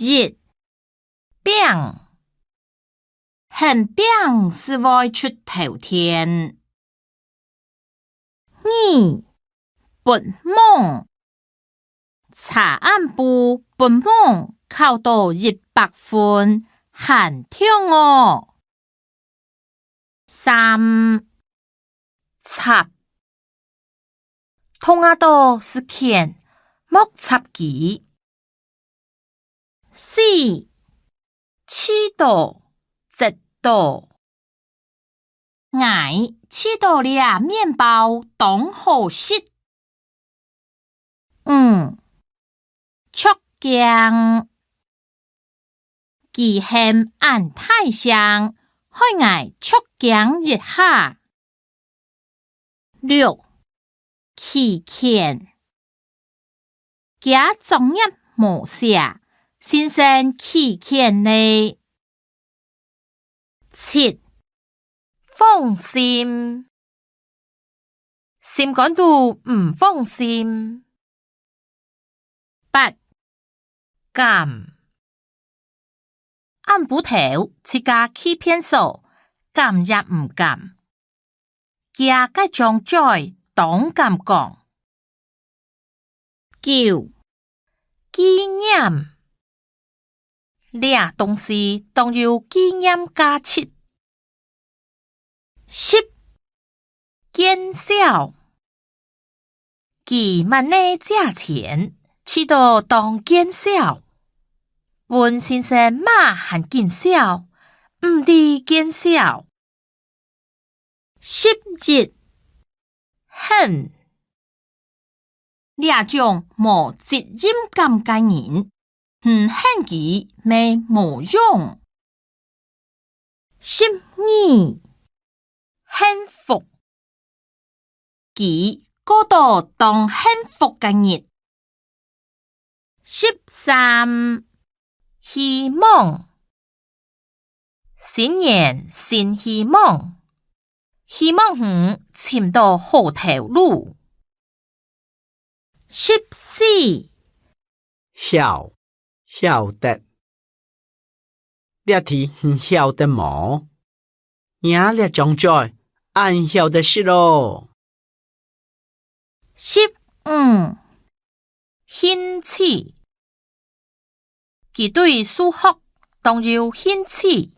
熱病，很病是會出頭天。二撥網，查案部撥網考到100分，很跳哦。三插，通到是鉗，莫插旗。四黐到直到，捱黐到了麵包當好食。觸鏡，忌嫌按太香，開捱觸鏡一下。六期鉗，假作業無寫，先生期鉗呢。七放心，心感到唔放心。八監，按部頭自家欺騙數，監也唔監，家該將在當監講。九紀念，倆東西當有紀念價值。十見笑，幾萬的價錢，吃到當見笑。本先生嘛很見笑，唔知見笑。11恨，倆種無責任感嘅人，恨佢咪無用。12幸福，佢過到當幸福嘅日。13希望，新年新希望，希望尋到好頭路。14曉得，倆題曉得冇，也倆將在按曉得事咯。15興趣，佢對數學當有興趣。